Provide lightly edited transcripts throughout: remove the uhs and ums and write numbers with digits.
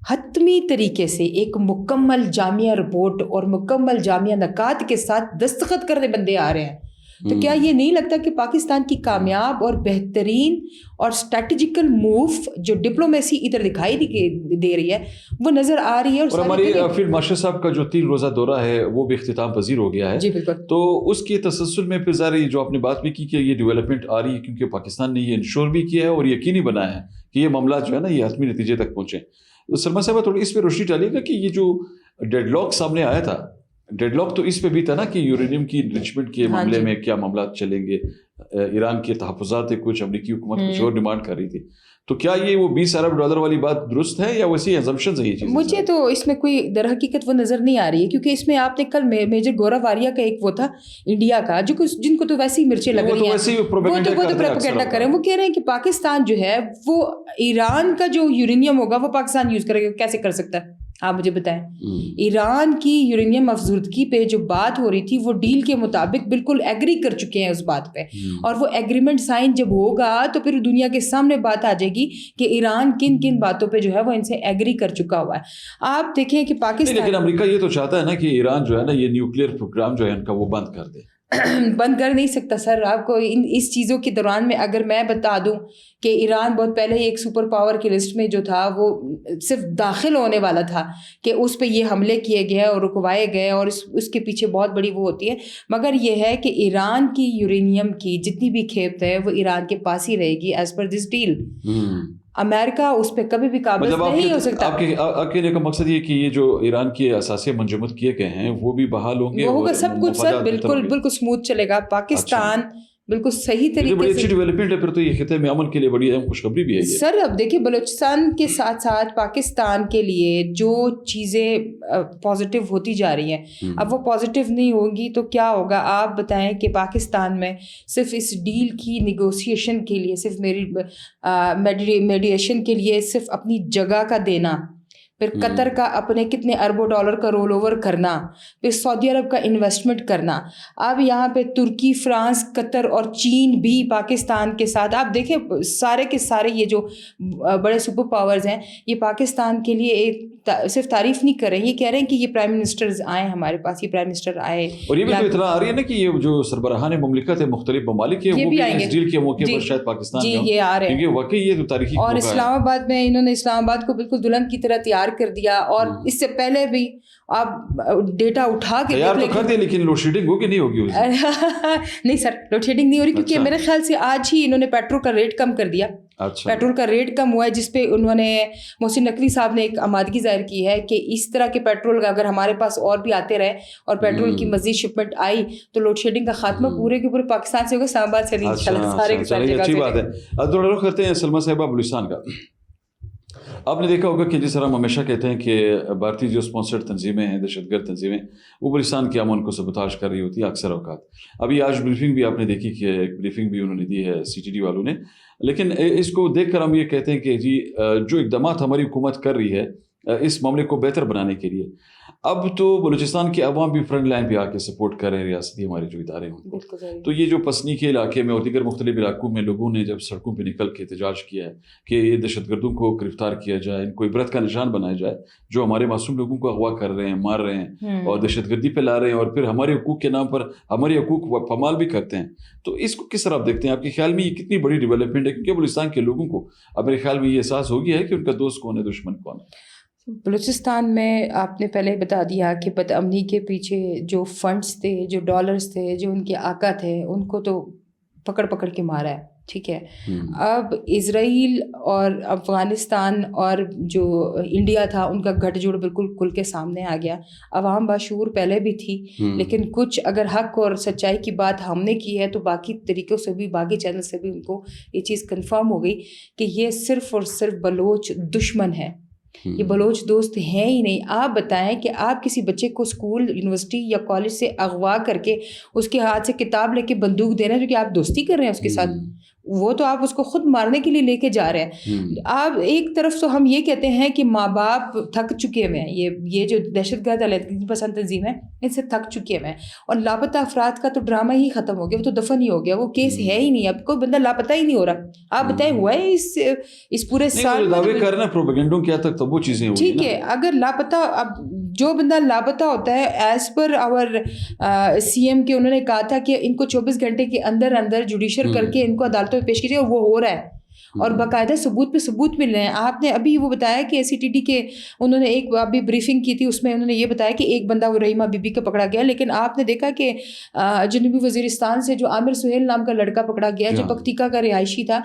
حتمی طریقے سے ایک مکمل جامعہ رپورٹ اور مکمل جامعہ نکات کے ساتھ دستخط کرنے بندے آ رہے ہیں، تو کیا یہ نہیں لگتا کہ پاکستان کی کامیاب اور بہترین اور اسٹریٹجیکل موو جو ڈپلومیسی ادھر دکھائی دے رہی ہے وہ نظر آ رہی ہے؟ اور ہماری فیلڈ مارشل صاحب کا جو 3 روزہ دورہ ہے وہ بھی اختتام پذیر ہو گیا ہے. جی بالکل. تو اس کے تسلسل میں پھر ظاہر جو آپ نے بات بھی کی کہ یہ ڈیولپمنٹ آ رہی ہے کیونکہ پاکستان نے یہ انشور بھی کیا ہے اور یقینی بنایا ہے کہ یہ معاملات جو ہے نا یہ حتمی نتیجے تک پہنچے. سلما صاحبہ تھوڑی اس پہ روشنی ڈالیے گا کہ یہ جو ڈیڈ لاک سامنے آیا تھا، ڈیڈ لاک تو اس پہ بھی تھا نا کہ یورینیم کی انریچمنٹ کے معاملے میں کیا معاملات چلیں گے. ایران کے تحفظات تھے کچھ، امریکی حکومت کچھ اور ڈیمانڈ کر رہی تھی. تو کیا یہ وہ $20 ارب والی بات درست ہے یا ویسی ایزمپشنز ہیں یہ چیز؟ مجھے تو اس میں کوئی در حقیقت وہ نظر نہیں آ رہی ہے، کیونکہ اس میں آپ نے کل میجر گورا واریہ کا ایک وہ تھا انڈیا کا، جو جن کو تو ویسے ہی مرچیں لگ رہی ہیں، وہ تو پروپیگنڈا کریں. وہ کہہ رہے ہیں کہ پاکستان جو ہے وہ ایران کا جو یورینیم ہوگا وہ پاکستان یوز کرے گا. کیسے کر سکتا ہے آپ مجھے بتائیں؟ ایران کی یورینیم افزودگی پہ جو بات ہو رہی تھی وہ ڈیل کے مطابق بالکل ایگری کر چکے ہیں اس بات پہ، اور وہ ایگریمنٹ سائن جب ہوگا تو پھر دنیا کے سامنے بات آ جائے گی کہ ایران کن کن باتوں پہ جو ہے وہ ان سے ایگری کر چکا ہوا ہے. آپ دیکھیں کہ پاکستان، لیکن امریکہ یہ تو چاہتا ہے نا کہ ایران جو ہے نا یہ نیوکلیئر پروگرام جو ہے ان کا وہ بند کر دے. بند کر نہیں سکتا سر. آپ کو اس چیزوں کے دوران میں اگر میں بتا دوں کہ ایران بہت پہلے ہی ایک سپر پاور کی لسٹ میں جو تھا وہ صرف داخل ہونے والا تھا کہ اس پہ یہ حملے کیے گئے اور رکوائے گئے، اور اس کے پیچھے بہت بڑی وہ ہوتی ہے. مگر یہ ہے کہ ایران کی یورینیم کی جتنی بھی کھیپ ہے وہ ایران کے پاس ہی رہے گی ایز پر دس ڈیل. امریکہ اس پہ کبھی بھی قابض نہیں ہو سکتا. آپ کے کہنے کا مقصد یہ کہ یہ جو ایران کے اثاثے منجمد کیے گئے ہیں وہ بھی بحال ہوں گے؟ وہ ہوگا سب کچھ سر، بالکل اسموتھ چلے گا. پاکستان بالکل صحیح طریقے بڑی اچھی ڈیولپمنٹ ہے پھر تو یہ خطے میں امن کے لیے بڑی اہم خوشخبری بھی ہے سر. اب دیکھیے بلوچستان کے ساتھ ساتھ پاکستان کے لیے جو چیزیں پازیٹیو ہوتی جا رہی ہیں اب وہ پازیٹیو نہیں ہوں گی تو کیا ہوگا آپ بتائیں. کہ پاکستان میں صرف اس ڈیل کی نیگوسیشن کے لیے، صرف میڈیشن کے لیے صرف اپنی جگہ کا دینا، پھر قطر کا اپنے کتنے اربوں ڈالر کا رول اوور کرنا، پھر سعودی عرب کا انویسٹمنٹ کرنا، اب یہاں پہ ترکی، فرانس، قطر اور چین بھی پاکستان کے ساتھ. آپ دیکھیں سارے کے سارے یہ جو بڑے سپر پاورز ہیں یہ پاکستان کے لیے صرف تعریف نہیں کر رہے ہیں، یہ کہہ رہے ہیں کہ یہ پرائم منسٹرز آئے ہمارے پاس، یہ پرائم منسٹر آئے. اور یہ بھی تو اطلاع آ رہی ہے نا کہ یہ جو سربراہان مملکت ہے مختلف ممالک ہیں وہ بھی اس ڈیل کے موقع پر شاید پاکستان میں یہ آ رہے ہیں، کیونکہ واقعی یہ تو تاریخی. اور اسلام آباد میں انہوں نے اسلام آباد کو بالکل دلہن کی طرح تیار کر دیا. اور اس سے پہلے بھی آپ ڈیٹا اٹھا کے تیار تو کرتے، لیکن لوڈ شیڈنگ ہوگی نہیں ہوگی؟ نہیں سر، لوڈ شیڈنگ نہیں ہو رہی، کیونکہ میرے خیال سے آج ہی انہوں نے پیٹرول کا ریٹ کم کر دیا. پیٹرول کا ریٹ کم ہوا ہے، جس پہ انہوں نے محسن نقوی صاحب نے ایک آمادگی ظاہر کی ہے کہ اس طرح کے پیٹرول اگر ہمارے پاس اور بھی آتے رہے اور پیٹرول کی مزید شپمنٹ آئی تو لوڈ شیڈنگ کا خاتمہ پورے کے پورے پاکستان سے ہوگا، اسلام آباد سے نہیں، انشاءاللہ سارے کے سارے جگہ سے. اچھی بات ہے. اب تھوڑا رخ کرتے ہیں سلما صاحبہ بلوچستان کا. آپ نے دیکھا ہوگا کہ جس طرح ہم ہمیشہ کہتے ہیں کہ بھارتی جو اسپانسرڈ تنظیمیں ہیں، دہشت گرد تنظیمیں، وہ بلوچستان کے امن کو سبوتاژ کر رہی ہوتی ہیں اکثر اوقات. ابھی آج بریفنگ بھی آپ نے دیکھی کہ ایک بریفنگ بھی انہوں نے دی ہے CTD والوں نے. لیکن اس کو دیکھ کر ہم یہ کہتے ہیں کہ جی جو اقدامات ہماری حکومت کر رہی ہے اس معاملے کو بہتر بنانے کے لیے، اب تو بلوچستان کے عوام بھی فرنٹ لائن پہ آ کے سپورٹ کر رہے ہیں ریاستی ہمارے جو ادارے ہیں. تو یہ جو پسنی کے علاقے میں اور دیگر مختلف علاقوں میں لوگوں نے جب سڑکوں پہ نکل کے احتجاج کیا ہے کہ یہ دہشت گردوں کو گرفتار کیا جائے، ان کو عبرت کا نشان بنایا جائے جو ہمارے معصوم لوگوں کو اغوا کر رہے ہیں، مار رہے ہیں اور دہشت گردی پہ لا رہے ہیں، اور پھر ہمارے حقوق کے نام پر ہمارے حقوق پامال بھی کرتے ہیں. تو اس کو کس طرح آپ دیکھتے ہیں؟ آپ کے خیال میں یہ کتنی بڑی ڈیولپمنٹ ہے؟ کیونکہ بلوچستان کے لوگوں کو اب میرے خیال میں یہ احساس ہو گیا ہے کہ ان کا دوست کون ہے، دشمن کون ہے. بلوچستان میں آپ نے پہلے بتا دیا کہ بد امنی کے پیچھے جو فنڈز تھے، جو ڈالرز تھے، جو ان کے آقا تھے، ان کو تو پکڑ کے مارا ہے. ٹھیک ہے. اب اسرائیل اور افغانستان اور جو انڈیا تھا ان کا گٹھ جوڑ بالکل کھل کے سامنے آ گیا. عوام باشعور پہلے بھی تھی، لیکن کچھ اگر حق اور سچائی کی بات ہم نے کی ہے تو باقی طریقوں سے بھی، باقی چینل سے بھی ان کو یہ چیز کنفرم ہو گئی کہ یہ صرف اور صرف بلوچ دشمن ہے، یہ بلوچ دوست ہیں ہی نہیں. آپ بتائیں کہ آپ کسی بچے کو اسکول، یونیورسٹی یا کالج سے اغوا کر کے اس کے ہاتھ سے کتاب لے کے بندوق دے رہے ہیں جو کہ آپ دوستی کر رہے ہیں اس کے ساتھ. وہ تو آپ اس کو خود مارنے کے لیے لے کے جا رہے ہیں. آپ ایک طرف تو ہم یہ کہتے ہیں کہ ماں باپ تھک چکے ہوئے ہیں, یہ جو دہشت گرد علیحدگی پسند تنظیم ہے ان سے تھک چکے ہوئے ہیں, اور لاپتہ افراد کا تو ڈرامہ ہی ختم ہو گیا, وہ تو دفن ہی ہو گیا, وہ کیس ہے ہی نہیں, اب کوئی بندہ لاپتہ ہی نہیں ہو رہا. آپ بتائیں ہوا ہے اس پورے سال دعوے کرنا پروپیگنڈوں کیا تک تو وہ چیزیں ہوئی. ٹھیک ہے, اگر لاپتہ, اب جو بندہ لاپتہ ہوتا ہے ایز پر آور سی ایم کے, انہوں نے کہا تھا کہ ان کو 24 گھنٹے کے اندر اندر جوڈیشل کر کے ان کو عدالتوں میں پیش کیجیے, اور وہ ہو رہا ہے, اور باقاعدہ ثبوت پہ ثبوت مل رہے ہیں. آپ نے ابھی وہ بتایا کہ CTD کے انہوں نے ایک ابھی بریفنگ کی تھی, اس میں انہوں نے یہ بتایا کہ ایک بندہ وہ رحیمہ بی بی کا پکڑا گیا, لیکن آپ نے دیکھا کہ جنوبی وزیرستان سے جو عامر سہیل نام کا لڑکا پکڑا گیا جو پکتیکا کا رہائشی تھا,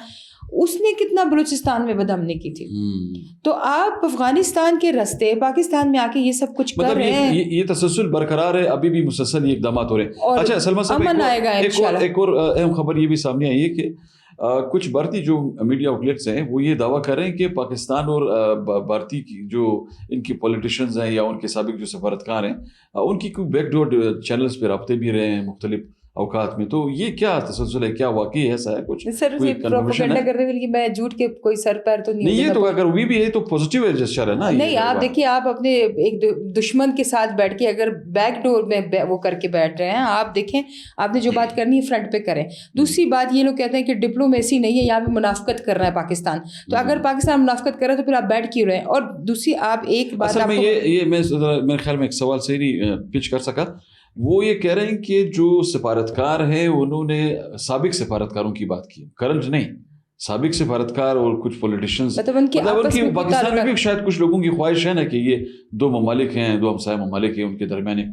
اس نے کتنا بلوچستان میں بدامنی کی تھی. تو آپ افغانستان کے راستے پاکستان میں آ کے یہ سب کچھ کر رہے ہیں. یہ تسلسل برقرار ہے, ابھی بھی مسلسل یہ اقدامات ہو رہے ہیں. اچھا سلمہ صاحب, امن آئے گا انشاءاللہ. ایک اور اہم خبر یہ بھی سامنے آئی ہے کہ کچھ بھارتی جو میڈیا آؤٹلیٹس ہیں وہ یہ دعویٰ کر رہے ہیں کہ پاکستان اور بھارتی کی جو ان کی پولیٹیشینز ہیں یا ان کے سابق جو سفارتکار ہیں ان کی کوئی بیک ڈور چینلز پہ رابطے بھی رہے ہیں مختلف اوقات میں. تو یہ کیا تسلسل ہے, کیا واقعی ایسا ہے کچھ؟ سر پروپیگنڈا کرنے کے لیے میں جھوٹ کے کوئی سر پیر تو نہیں, یہ تو اگر وہ بھی ہے تو پازیٹیو جسچر ہے نا. نہیں, آپ دیکھیے, آپ اپنے ایک دشمن کے ساتھ بیٹھ کے اگر بیک ڈور میں وہ کر کے بیٹھ رہے ہیں, آپ دیکھیں آپ نے جو بات کرنی ہے فرنٹ پہ کریں. دوسری بات, یہ لوگ کہتے ہیں کہ ڈپلومیسی نہیں ہے, یہاں پہ منافقت کر رہا ہے پاکستان. تو اگر پاکستان منافقت کر رہا ہے تو پھر آپ بیٹھ کیوں رہے ہیں؟ اور دوسری آپ ایک بات, یہ میرے خیال میں ایک سوال صحیح نہیں پچ کر سکا. وہ یہ کہہ رہے ہیں کہ جو سفارتکار ہیں انہوں نے سابق سفارتکاروں کی بات کی, کرنٹ نہیں, سابق سفارتکار اور کچھ پولیٹیشینز, مطلب ان کی پاکستان میں بھی شاید کچھ لوگوں کی خواہش ہے نا کہ یہ دو ممالک ہیں, دو ہمسائے ممالک ہیں, ان کے درمیان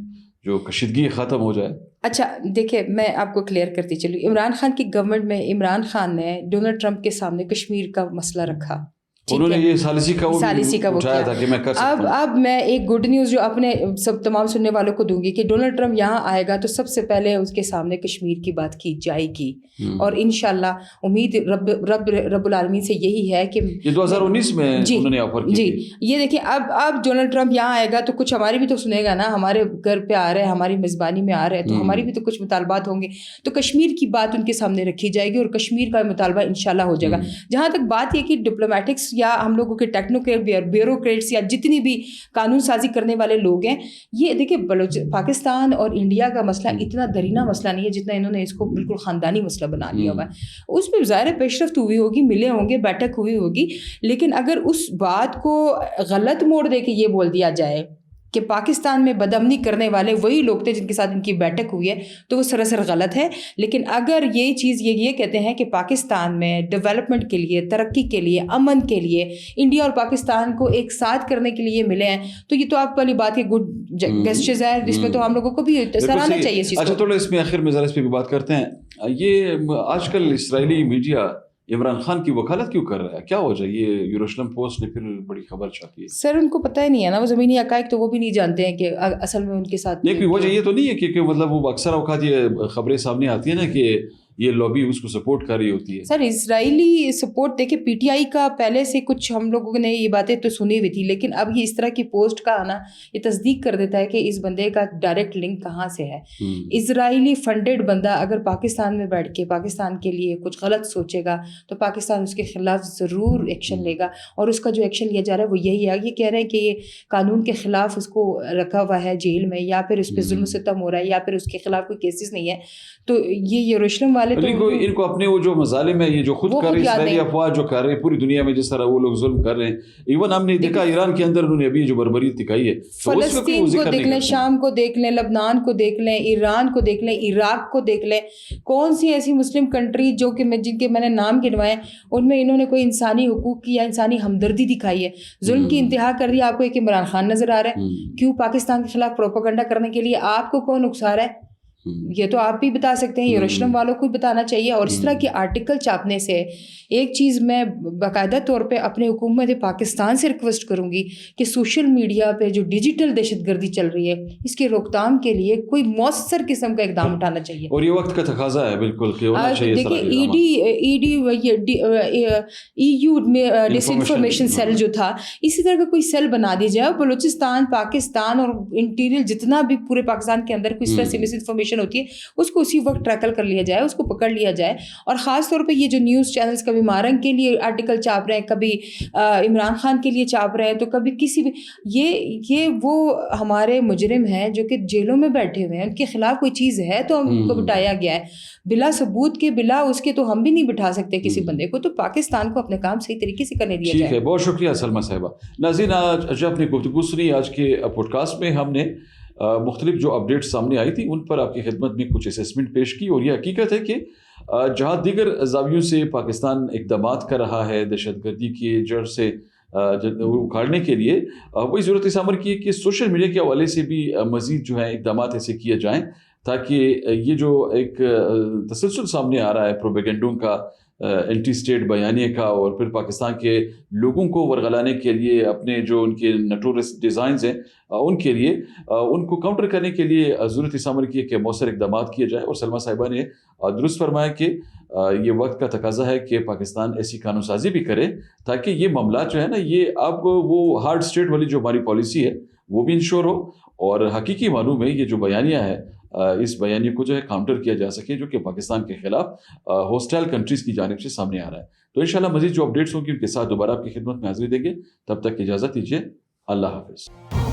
جو کشیدگی ختم ہو جائے. اچھا دیکھیں, میں آپ کو کلیئر کرتی چلوں, عمران خان کی گورنمنٹ میں عمران خان نے ڈونلڈ ٹرمپ کے سامنے کشمیر کا مسئلہ رکھا, انہوں نے یہ ثالثی کا وہ اٹھایا تھا کہ میں کر سکتا ہوں. اب میں ایک گڈ نیوز جو اپنے سب تمام سننے والوں کو دوں گی کہ ڈونلڈ ٹرمپ یہاں آئے گا تو سب سے پہلے اس کے سامنے کشمیر کی بات کی جائے گی, اور انشاءاللہ امید رب العالمین سے یہی ہے کہ یہ 2019 میں انہوں نے آفر کی. جی یہ دیکھیں, اب ڈونلڈ ٹرمپ یہاں آئے گا تو کچھ ہماری بھی تو سنے گا نا, ہمارے گھر پہ آ رہے ہیں, ہماری میزبانی میں آ رہے ہیں, تو ہماری بھی تو کچھ مطالبات ہوں گے, تو کشمیر کی بات ان کے سامنے رکھی جائے گی اور کشمیر کا مطالبہ انشاءاللہ ہو جائے گا. جہاں تک بات یہ کہ ڈپلومیٹکس یا ہم لوگوں کے ٹیکنوکریٹ بیوروکریٹس یا جتنی بھی قانون سازی کرنے والے لوگ ہیں, یہ دیکھیں پاکستان اور انڈیا کا مسئلہ اتنا درینہ مسئلہ نہیں ہے جتنا انہوں نے اس کو بالکل خاندانی مسئلہ بنا لیا ہوا ہے. اس میں ظاہر پیش رفت ہوئی ہوگی, ملے ہوں گے, بیٹھک ہوئی ہوگی, لیکن اگر اس بات کو غلط موڑ دے کے یہ بول دیا جائے کہ پاکستان میں بدامنی کرنے والے وہی لوگ تھے جن کے ساتھ ان کی بیٹھک ہوئی ہے, تو وہ سراسر غلط ہے. لیکن اگر یہ چیز یہ کہتے ہیں کہ پاکستان میں ڈیولپمنٹ کے لیے, ترقی کے لیے, امن کے لیے انڈیا اور پاکستان کو ایک ساتھ کرنے کے لیے ملے ہیں, تو یہ تو آپ والی بات ہے, گڈ گیسچرز ہے, جس میں تو ہم لوگوں کو بھی سراہنا چاہیے. اچھا تھوڑا اس میں آخر میں ذرا اس پہ بھی بات کرتے ہیں. یہ آج کل اسرائیلی میڈیا عمران خان کی وکالت کیوں کر رہا ہے, کیا وجہ؟ یہ یروشلم پوسٹ نے پھر بڑی خبر چھاپی ہے. سر ان کو پتہ ہی نہیں ہے نا, وہ زمینی حقائق تو وہ بھی نہیں جانتے ہیں کہ اصل میں ان کے ساتھ نہیں. کوئی وجہ یہ تو نہیں ہے کہ مطلب وہ اکثر اوقات یہ خبریں سامنے آتی ہیں نا کہ یہ لابی اس کو سپورٹ کر رہی ہوتی ہے. سر اسرائیلی سپورٹ دیکھیں, PTI کا پہلے سے کچھ ہم لوگوں نے یہ باتیں تو سنی ہوئی تھی, لیکن اب یہ اس طرح کی پوسٹ کا آنا یہ تصدیق کر دیتا ہے کہ اس بندے کا ڈائریکٹ لنک کہاں سے ہے. اسرائیلی فنڈڈ بندہ اگر پاکستان میں بیٹھ کے پاکستان کے لیے کچھ غلط سوچے گا تو پاکستان اس کے خلاف ضرور ایکشن لے گا, اور اس کا جو ایکشن لیا جا رہا ہے وہ یہی ہے. یہ کہہ رہے ہیں کہ یہ قانون کے خلاف اس کو رکھا ہوا ہے جیل میں, یا پھر اس پہ ظلم و ستم ہو رہا ہے, یا پھر اس کے خلاف کوئی کیسز نہیں ہے. تو یہ یروشلم والے تو ان کو اپنے وہ جو مظالم ہے, یہ جو خود کر رہے اسرائیلی افواج جو کر رہے ہیں پوری دنیا میں, جس طرح وہ لوگ ظلم کر رہے ہیں, ایون ہم نے دیکھا ایران کے اندر انہوں نے ابھی جو بربریت دکھائی ہے, فلسطین کو دیکھ لیں, شام کو دیکھ لیں, لبنان کو دیکھ لیں, ایران کو دیکھ لیں, عراق کو دیکھ لیں, کون سی ایسی مسلم کنٹری جو کہ جن کے میں نے نام گنوائے ان میں انہوں نے کوئی انسانی حقوق کی یا انسانی ہمدردی دکھائی ہے. ظلم کی انتہا کر دی. آپ کو ایک عمران خان نظر آ رہا ہے, کیوں پاکستان کے خلاف پروپیگنڈا کرنے کے لیے آپ کو کون اکسا رہا ہے؟ یہ تو آپ بھی بتا سکتے ہیں, یروشلم والوں کو بھی بتانا چاہیے. اور اس طرح کے آرٹیکل چھاپنے سے ایک چیز میں باقاعدہ طور پہ اپنے حکومت پاکستان سے ریکویسٹ کروں گی کہ سوشل میڈیا پہ جو ڈیجیٹل دہشت گردی چل رہی ہے اس کے روک تھام کے لیے کوئی مؤثر قسم کا اقدام اٹھانا چاہیے. اور یہ وقت کا تقاضا ہے بالکل کہ ہونا چاہیے. دیکھیے EU میں ڈس انفارمیشن سیل جو تھا, اسی طرح کا کوئی سیل بنا دی جائے, بلوچستان, پاکستان اور انٹیریئر جتنا بھی پورے پاکستان کے اندر کوئی اس طرح سے مس انفارمیشن انفارمیشن ہوتی ہے اس کو اسی وقت ٹریکل کر لیا جائے, اس کو پکڑ لیا جائے. اور خاص طور پہ یہ جو نیوز چینلز کبھی مارنگ کے لیے آرٹیکل چھاپ رہے ہیں, کبھی عمران خان کے لیے چھاپ رہے ہیں, تو کبھی کسی بھی, یہ وہ ہمارے مجرم ہیں جو کہ جیلوں میں بیٹھے ہوئے ہیں, ان کے خلاف کوئی چیز ہے تو ان کو بٹایا گیا ہے, بلا ثبوت کے بلا اس کے تو ہم بھی نہیں بٹھا سکتے کسی بندے کو. تو پاکستان کو اپنے کام صحیح طریقے سے کرنے دیا جائے. ٹھیک ہے, بہت شکریہ سلمیٰ صاحبہ. ناظرین, آج اپنی گفتگو سنی. آج کے پوڈ کاسٹ میں ہم نے مختلف جو اپڈیٹ سامنے آئی تھی ان پر آپ کی خدمت میں کچھ اسیسمنٹ پیش کی, اور یہ حقیقت ہے کہ جہاں دیگر زاویوں سے پاکستان اقدامات کر رہا ہے دہشت گردی کی جڑ سے اکھاڑنے کے لیے, وہی ضرورت اس امر کی ہے کہ سوشل میڈیا کے حوالے سے بھی مزید جو ہے اقدامات ایسے کیے جائیں تاکہ یہ جو ایک تسلسل سامنے آ رہا ہے پروپیگنڈوں کا, اینٹی اسٹیٹ بیانیے کا, اور پھر پاکستان کے لوگوں کو ورغلانے کے لیے اپنے جو ان کے نٹورس ڈیزائنز ہیں ان کے لیے, ان کو کاؤنٹر کرنے کے لیے ضرورت اس امر کی ہے کہ مؤثر اقدامات کیے جائیں. اور سلمیٰ صاحبہ نے درست فرمایا کہ یہ وقت کا تقاضا ہے کہ پاکستان ایسی قانون سازی بھی کرے تاکہ یہ معاملات جو ہے نا, یہ اب وہ ہارڈ اسٹیٹ والی جو ہماری پالیسی ہے وہ بھی انشور ہو, اور حقیقی معنوں میں یہ جو بیانیہ ہے اس بیانیے کو جو ہے کاؤنٹر کیا جا سکے جو کہ پاکستان کے خلاف ہوسٹائل کنٹریز کی جانب سے سامنے آ رہا ہے. تو انشاءاللہ مزید جو اپڈیٹس ہوں گی ان کے ساتھ دوبارہ آپ کی خدمت میں حاضری دیں گے. تب تک اجازت دیجیے. اللہ حافظ.